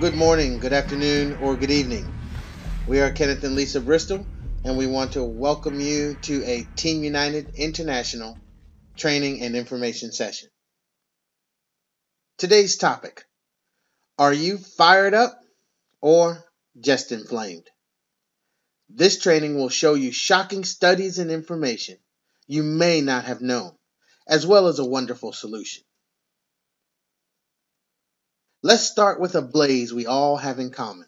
Good morning, good afternoon, or good evening. We are Kenneth and Lisa Bristol, and we want to welcome you to a Team United International training and information session. Today's topic: are you fired up or just inflamed? This training will show you shocking studies and information you may not have known, as well as a wonderful solution. Let's start with a blaze we all have in common: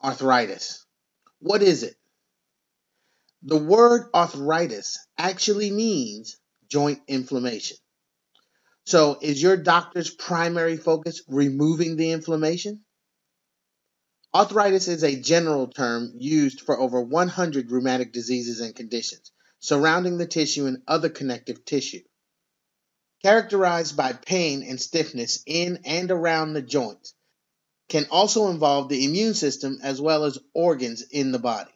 arthritis. What is it? The word arthritis actually means joint inflammation. So, is your doctor's primary focus removing the inflammation? Arthritis is a general term used for over 100 rheumatic diseases and conditions surrounding the tissue and other connective tissue. Characterized by pain and stiffness in and around the joints, can also involve the immune system as well as organs in the body.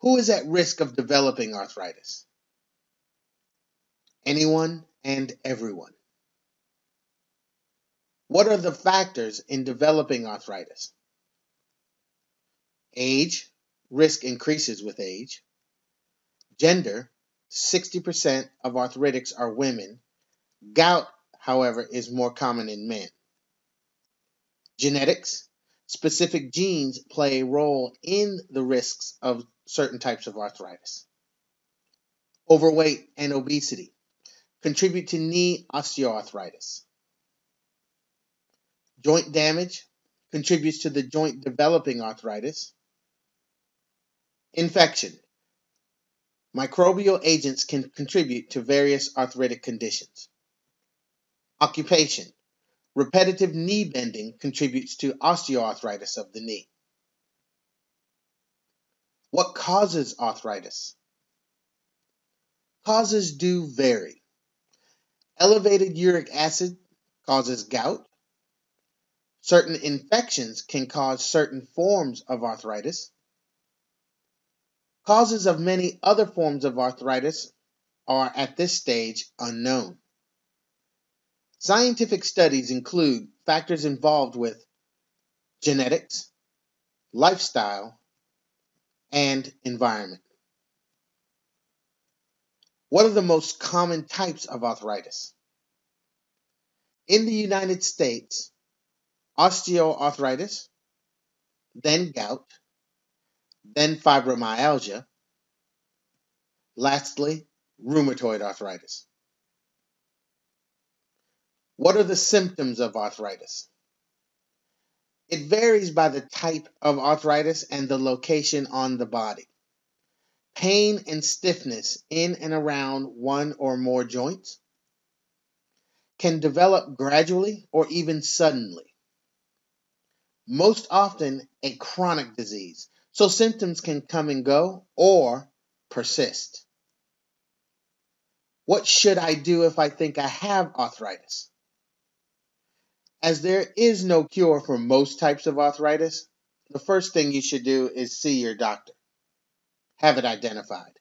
Who is at risk of developing arthritis? Anyone and everyone. What are the factors in developing arthritis? Age, risk increases with age. Gender, 60% of arthritics are women. Gout, however, is more common in men. Genetics, specific genes play a role in the risks of certain types of arthritis. Overweight and obesity contribute to knee osteoarthritis. Joint damage contributes to the joint developing arthritis. Infection. Microbial agents can contribute to various arthritic conditions. Occupation. Repetitive knee bending contributes to osteoarthritis of the knee. What causes arthritis? Causes do vary. Elevated uric acid causes gout. Certain infections can cause certain forms of arthritis. Causes of many other forms of arthritis are at this stage unknown. Scientific studies include factors involved with genetics, lifestyle, and environment. What are the most common types of arthritis? In the United States, osteoarthritis, then gout, then fibromyalgia, lastly, rheumatoid arthritis. What are the symptoms of arthritis? It varies by the type of arthritis and the location on the body. Pain and stiffness in and around one or more joints can develop gradually or even suddenly. Most often a chronic disease, so symptoms can come and go or persist. What should I do if I think I have arthritis? As there is no cure for most types of arthritis, the first thing you should do is see your doctor. Have it identified.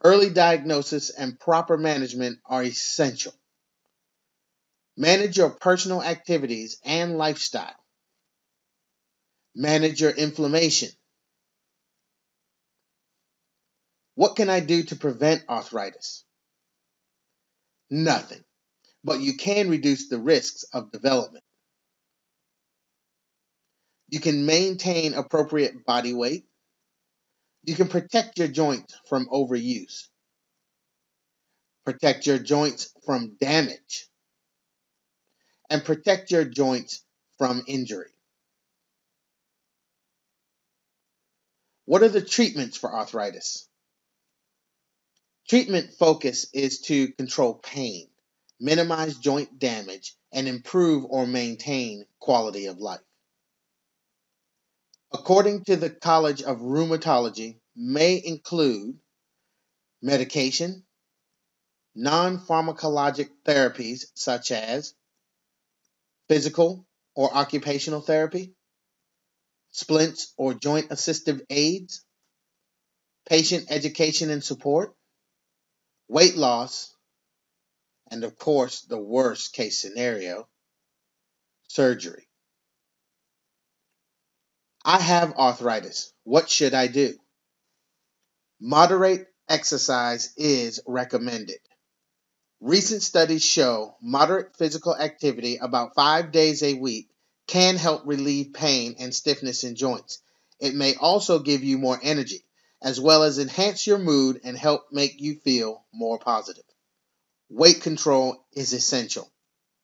Early diagnosis and proper management are essential. Manage your personal activities and lifestyle. Manage your inflammation. What can I do to prevent arthritis? Nothing, but you can reduce the risks of development. You can maintain appropriate body weight. You can protect your joints from overuse. Protect your joints from damage. And protect your joints from injury. What are the treatments for arthritis? Treatment focus is to control pain, minimize joint damage, and improve or maintain quality of life. According to the College of Rheumatology, may include medication, non-pharmacologic therapies such as physical or occupational therapy, splints or joint assistive aids, patient education and support, weight loss, And of course, the worst case scenario, surgery. I have arthritis. What should I do? Moderate exercise is recommended. Recent studies show moderate physical activity about 5 days a week can help relieve pain and stiffness in joints. It may also give you more energy, as well as enhance your mood and help make you feel more positive. Weight control is essential.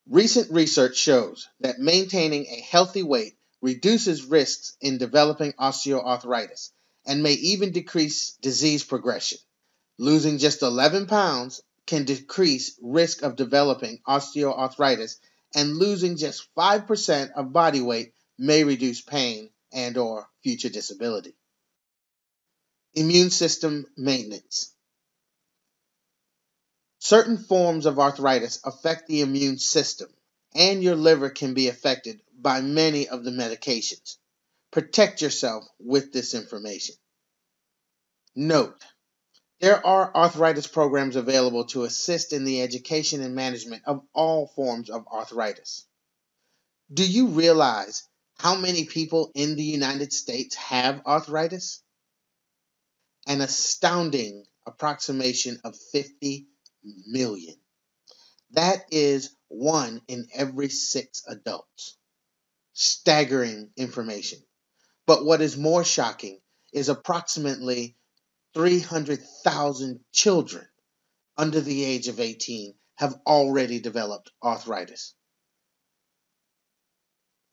Recent research shows that maintaining a healthy weight reduces risks in developing osteoarthritis and may even decrease disease progression. Losing just 11 pounds can decrease risk of developing osteoarthritis, and losing just 5% of body weight may reduce pain and or future disability. Immune system maintenance. Certain forms of arthritis affect the immune system, and your liver can be affected by many of the medications. Protect yourself with this information. Note: there are arthritis programs available to assist in the education and management of all forms of arthritis. Do you realize how many people in the United States have arthritis? An astounding approximation of 50 million. That is 1 in every 6 adults. Staggering information. But what is more shocking is approximately 300,000 children under the age of 18 have already developed arthritis.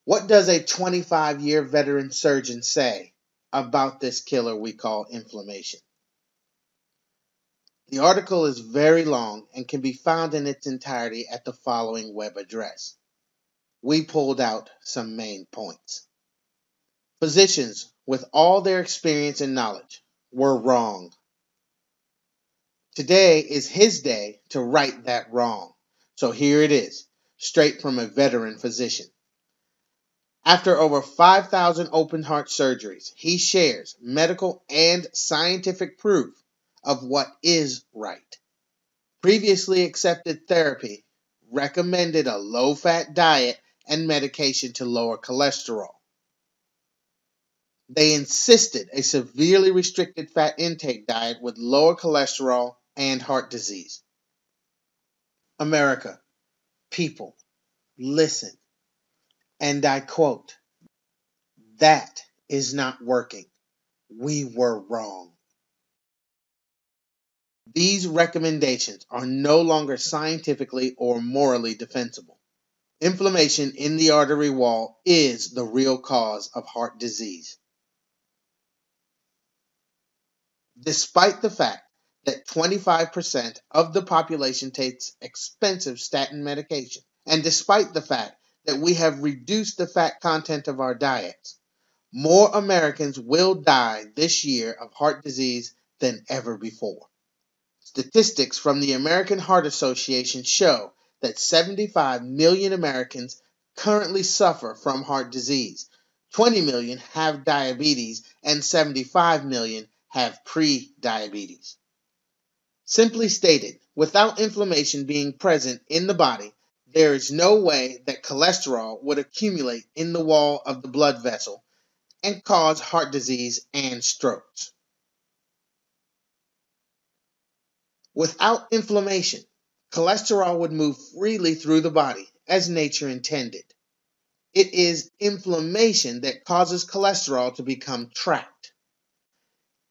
What does a 25-year veteran surgeon say about this killer we call inflammation? The article is very long and can be found in its entirety at the following web address. We pulled out some main points. Physicians, with all their experience and knowledge, were wrong. Today is his day to right that wrong. So here it is, straight from a veteran physician. After over 5,000 open heart surgeries, he shares medical and scientific proof of what is right. Previously accepted therapy recommended a low-fat diet and medication to lower cholesterol. They insisted a severely restricted fat intake diet would lower cholesterol and heart disease. America, people, listen, and I quote, "That is not working. We were wrong." These recommendations are no longer scientifically or morally defensible. Inflammation in the artery wall is the real cause of heart disease. Despite the fact that 25% of the population takes expensive statin medication, and despite the fact that we have reduced the fat content of our diets, more Americans will die this year of heart disease than ever before. Statistics from the American Heart Association show that 75 million Americans currently suffer from heart disease, 20 million have diabetes, and 75 million have pre-diabetes. Simply stated, without inflammation being present in the body, there is no way that cholesterol would accumulate in the wall of the blood vessel and cause heart disease and strokes. Without inflammation, cholesterol would move freely through the body as nature intended. It is inflammation that causes cholesterol to become trapped.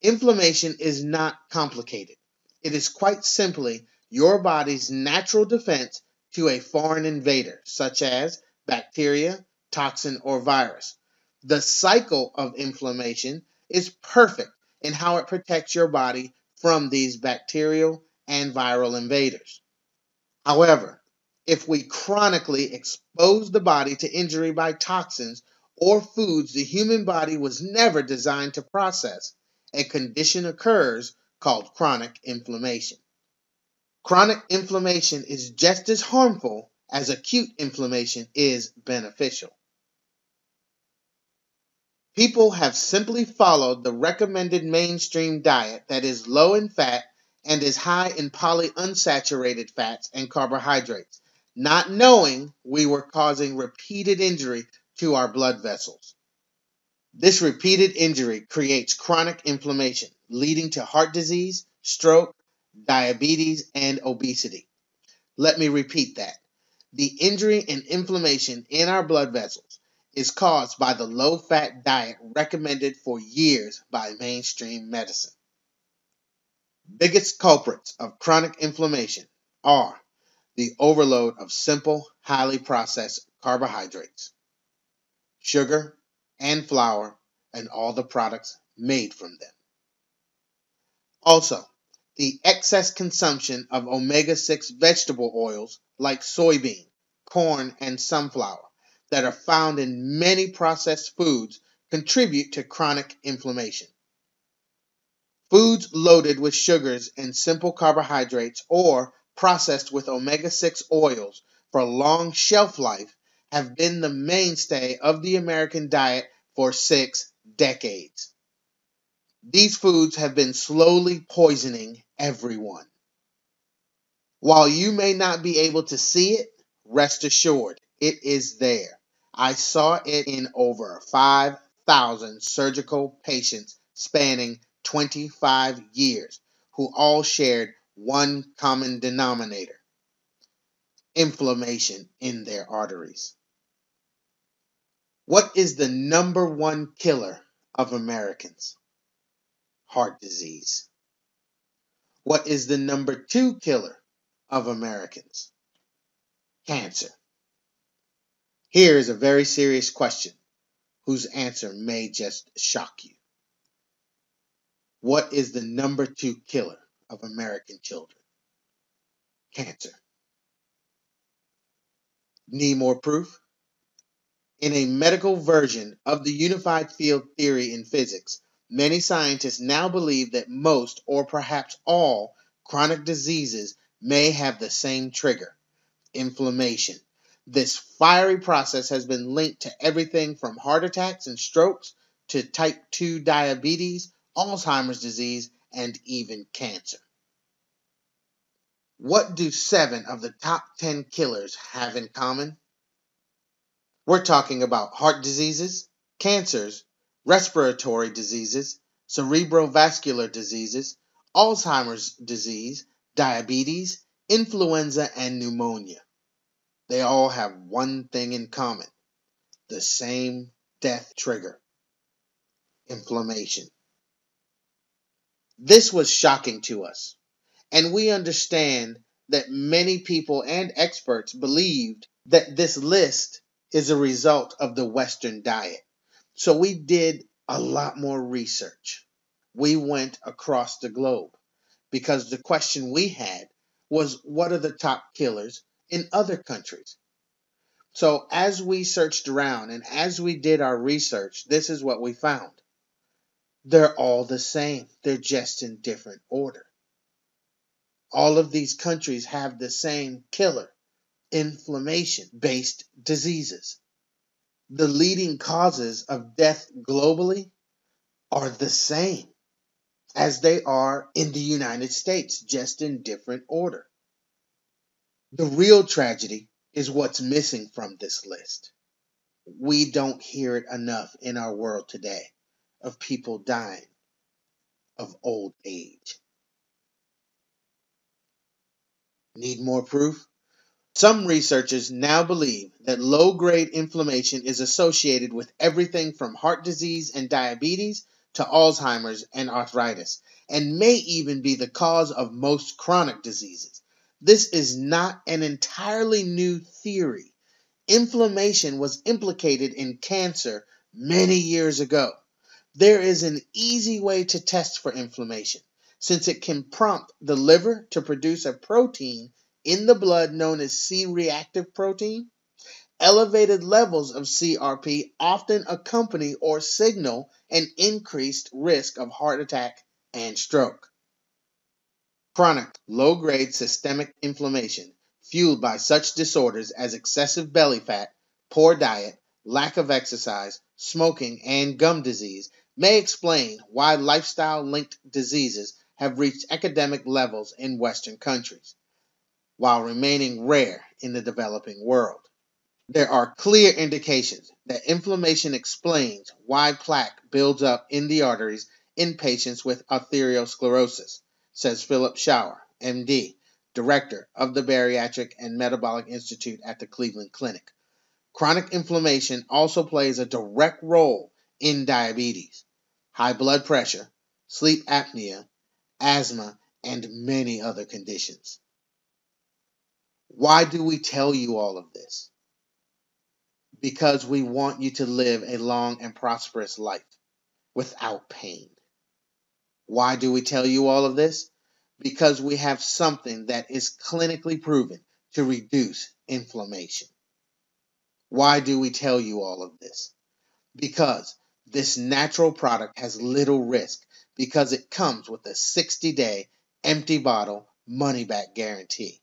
Inflammation is not complicated. It is quite simply your body's natural defense to a foreign invader, such as bacteria, toxin, or virus. The cycle of inflammation is perfect in how it protects your body from these bacterial and viral invaders. However, if we chronically expose the body to injury by toxins or foods the human body was never designed to process, a condition occurs called chronic inflammation. Chronic inflammation is just as harmful as acute inflammation is beneficial. People have simply followed the recommended mainstream diet that is low in fat and is high in polyunsaturated fats and carbohydrates, not knowing we were causing repeated injury to our blood vessels. This repeated injury creates chronic inflammation, leading to heart disease, stroke, diabetes, and obesity. Let me repeat that. The injury and inflammation in our blood vessels is caused by the low-fat diet recommended for years by mainstream medicine. Biggest culprits of chronic inflammation are the overload of simple, highly processed carbohydrates, sugar, and flour, and all the products made from them. Also, the excess consumption of omega-6 vegetable oils like soybean, corn, and sunflower that are found in many processed foods contribute to chronic inflammation. Foods loaded with sugars and simple carbohydrates or processed with omega-6 oils for long shelf life have been the mainstay of the American diet for 6 decades. These foods have been slowly poisoning everyone. While you may not be able to see it, rest assured it is there. I saw it in over 5,000 surgical patients spanning 25 years who all shared one common denominator: inflammation in their arteries. What is the number one killer of Americans? Heart disease. What is the number two killer of Americans? Cancer. Here is a very serious question whose answer may just shock you. What is the number two killer of American children? Cancer. Need more proof? In a medical version of the unified field theory in physics, many scientists now believe that most or perhaps all chronic diseases may have the same trigger: inflammation. This fiery process has been linked to everything from heart attacks and strokes to type 2 diabetes, Alzheimer's disease, and even cancer. What do 7 of the top 10 killers have in common? We're talking about heart diseases, cancers, respiratory diseases, cerebrovascular diseases, Alzheimer's disease, diabetes, influenza, and pneumonia. They all have one thing in common: the same death trigger: inflammation. This was shocking to us, and we understand that many people and experts believed that this list is a result of the Western diet. So we did a lot more research. We went across the globe because the question we had was, what are the top killers in other countries? So as we searched around and as we did our research, this is what we found. They're all the same. They're just in different order. All of these countries have the same killer: inflammation-based diseases. The leading causes of death globally are the same as they are in the United States, just in different order. The real tragedy is what's missing from this list. We don't hear it enough in our world today of people dying of old age. Need more proof? Some researchers now believe that low-grade inflammation is associated with everything from heart disease and diabetes to Alzheimer's and arthritis, and may even be the cause of most chronic diseases. This is not an entirely new theory. Inflammation was implicated in cancer many years ago. There is an easy way to test for inflammation, since it can prompt the liver to produce a protein in the blood known as C-reactive protein. Elevated levels of CRP often accompany or signal an increased risk of heart attack and stroke. Chronic, low-grade systemic inflammation fueled by such disorders as excessive belly fat, poor diet, lack of exercise, smoking, and gum disease may explain why lifestyle-linked diseases have reached epidemic levels in Western countries, while remaining rare in the developing world. There are clear indications that inflammation explains why plaque builds up in the arteries in patients with arteriosclerosis, says Philip Schauer, MD, director of the Bariatric and Metabolic Institute at the Cleveland Clinic. Chronic inflammation also plays a direct role in diabetes, high blood pressure, sleep apnea, asthma, and many other conditions. Why do we tell you all of this? Because we want you to live a long and prosperous life without pain. Why do we tell you all of this? Because we have something that is clinically proven to reduce inflammation. Why do we tell you all of this? Because this natural product has little risk because it comes with a 60-day empty bottle money back guarantee.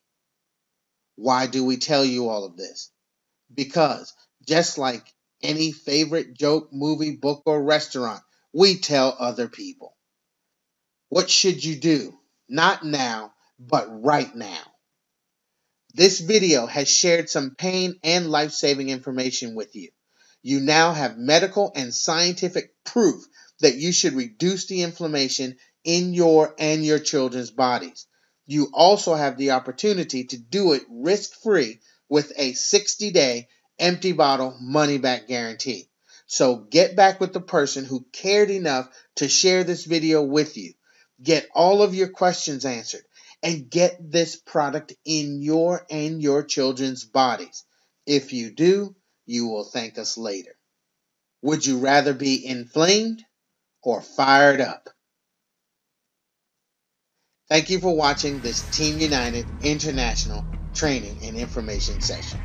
Why do we tell you all of this? Because just like any favorite joke, movie, book, or restaurant, we tell other people. What should you do? Not now, but right now. This video has shared some pain and life-saving information with you. You now have medical and scientific proof that you should reduce the inflammation in your and your children's bodies. You also have the opportunity to do it risk-free with a 60-day empty bottle money-back guarantee. So get back with the person who cared enough to share this video with you. Get all of your questions answered and get this product in your and your children's bodies. If you do, you will thank us later. Would you rather be inflamed or fired up? Thank you for watching this Team United International Training and Information Session.